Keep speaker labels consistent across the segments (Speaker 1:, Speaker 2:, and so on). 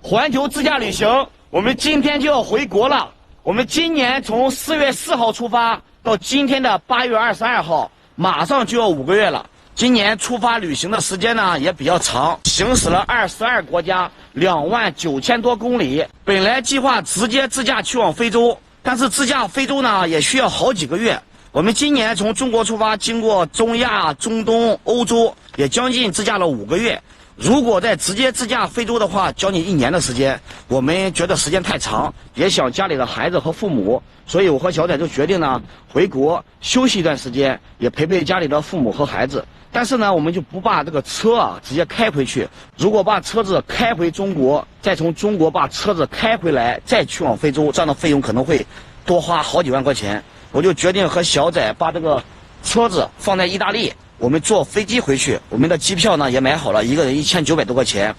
Speaker 1: 环球自驾旅行，我们今天就要回国了。我们今年从4月4号出发，到今天的8月22号，马上就要5个月了。今年出发旅行的时间呢也比较长，行驶了22国家，29000多公里。本来计划直接自驾去往非洲，但是自驾非洲呢也需要好几个月。我们今年从中国出发，经过中亚、中东、欧洲，也将近自驾了5个月。如果再直接自驾非洲的话，将近1年的时间，我们觉得时间太长，也想家里的孩子和父母，所以我和小仔就决定呢回国休息一段时间，也陪陪家里的父母和孩子。但是呢，我们就不把这个车直接开回去。如果把车子开回中国，再从中国把车子开回来，再去往非洲，这样的费用可能会多花好几万块钱。我就决定和小仔把这个车子放在意大利。我们坐飞机回去，我们的机票呢也买好了，一个人1900多块钱。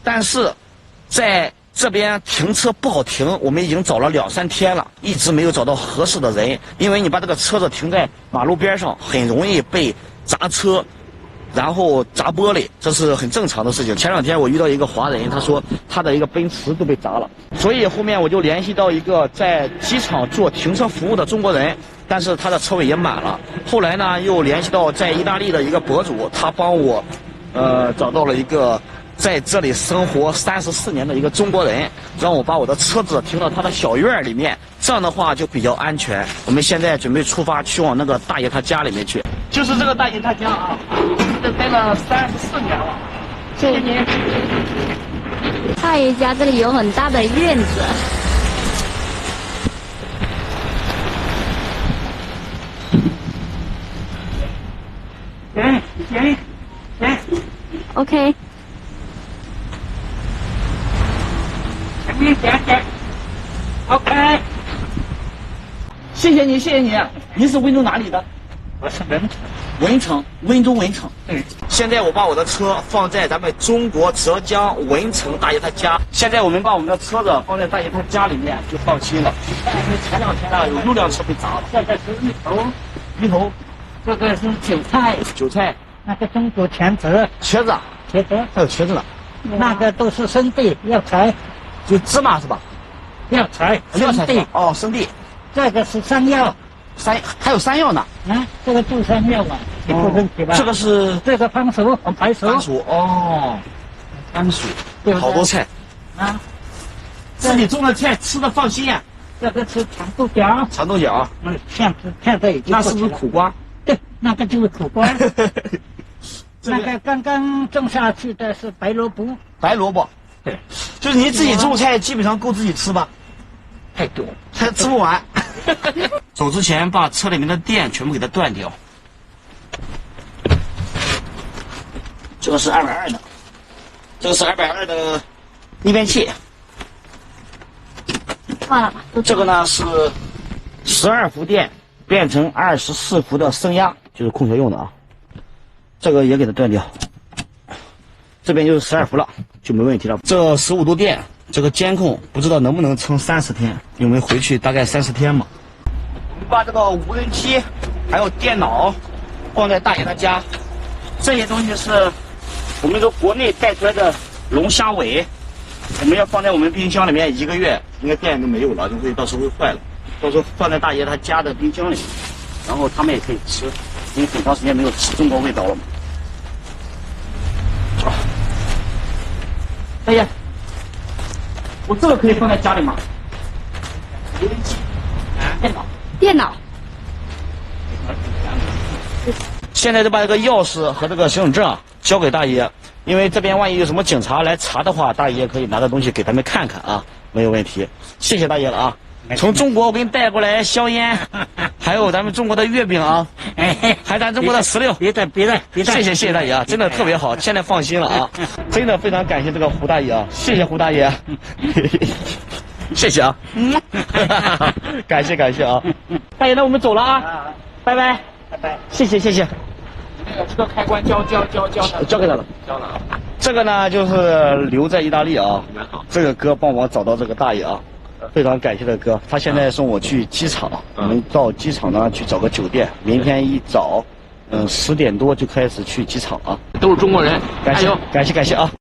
Speaker 1: 但是，在这边停车不好停，我们已经找了2、3天了，一直没有找到合适的人。因为你把这个车子停在马路边上，很容易被砸车，然后砸玻璃，这是很正常的事情。前2天我遇到一个华人，他说他的一个奔驰都被砸了，所以后面我就联系到一个在机场做停车服务的中国人。但是他的车位也满了。后来呢，又联系到在意大利的一个博主，他帮我，找到了一个在这里生活34年的一个中国人，让我把我的车子停到他的小院里面，这样的话就比较安全。我们现在准备出发去往那个大爷他家里面去，就是这个大爷他家啊，这待了34年了。谢谢您。
Speaker 2: 大爷家这里有很大的院子。
Speaker 1: 行
Speaker 2: OK。
Speaker 1: 行 OK。谢谢你，谢谢你。您是温州哪里的？
Speaker 3: 我是文成。
Speaker 1: 温州文成。
Speaker 3: 对。
Speaker 1: 现在我把我的车放在咱们中国浙江文成大爷他家。现在我们把我们的车子放在大爷他家里面，就放心了。因为前2天呢，有6辆车被砸了。
Speaker 3: 这个是
Speaker 1: 芋头，
Speaker 3: 这个是韭菜，那个中国茄子，
Speaker 1: 还有茄子呢。
Speaker 3: 那个都是生地，药材，
Speaker 1: 就芝麻是吧？
Speaker 3: 药材，生地。
Speaker 1: 哦，生地。
Speaker 3: 这个是山药，
Speaker 1: 还有山药呢。
Speaker 3: 啊，这个就是山药嘛，你不认识吧？
Speaker 1: 这个
Speaker 3: 番薯，白薯。
Speaker 1: 番薯哦，番薯，好多菜
Speaker 3: 啊。
Speaker 1: 自己种的菜，吃的放心呀。
Speaker 3: 这个是长豆角。现在已经。
Speaker 1: 那是不是苦瓜？
Speaker 3: 对，那个就是苦瓜。那个刚刚种下去的是白萝卜。
Speaker 1: 对，就是你自己种菜，基本上够自己吃吧？
Speaker 3: 太多，
Speaker 1: 还吃不完。走之前把车里面的电全部给它断掉。这个是220的，这个是220的逆变器。这个呢是12伏电变成24伏的升压，就是空调用的啊。这个也给它断掉。这边就是12伏了，就没问题了。这15度电，这个监控不知道能不能撑30天，因为回去大概30天嘛。我们把这个无人机还有电脑放在大爷他家，这些东西是我们从国内带出来的龙虾尾，我们要放在我们冰箱里面1个月，应该电都没有了，就会到时候会坏了。到时候放在大爷他家的冰箱里，然后他们也可以吃，因为很长时间没有吃中国味道了嘛。大爷，我这个可以放在家里吗？无人机、电脑。现在就把这个钥匙和这个身份证交给大爷，因为这边万一有什么警察来查的话，大爷可以拿着东西给他们看看啊，没有问题。谢谢大爷了啊！从中国我给你带过来香烟，还有咱们中国的月饼啊，还有咱中国的石榴。
Speaker 3: 别带。
Speaker 1: 谢谢大爷啊，真的特别好，现在放心了啊！真的非常感谢这个胡大爷啊，谢谢胡大爷，谢谢啊，感谢啊，大爷，那我们走了啊，拜拜，谢谢。
Speaker 3: 这个开关交给他了，
Speaker 1: 这个呢就是留在意大利啊，这个哥帮我找到这个大爷啊。非常感谢这个哥，他现在送我去机场，我们到机场呢去找个酒店，明天一早，10点多就开始去机场啊。
Speaker 4: 都是中国人，
Speaker 1: 感谢啊。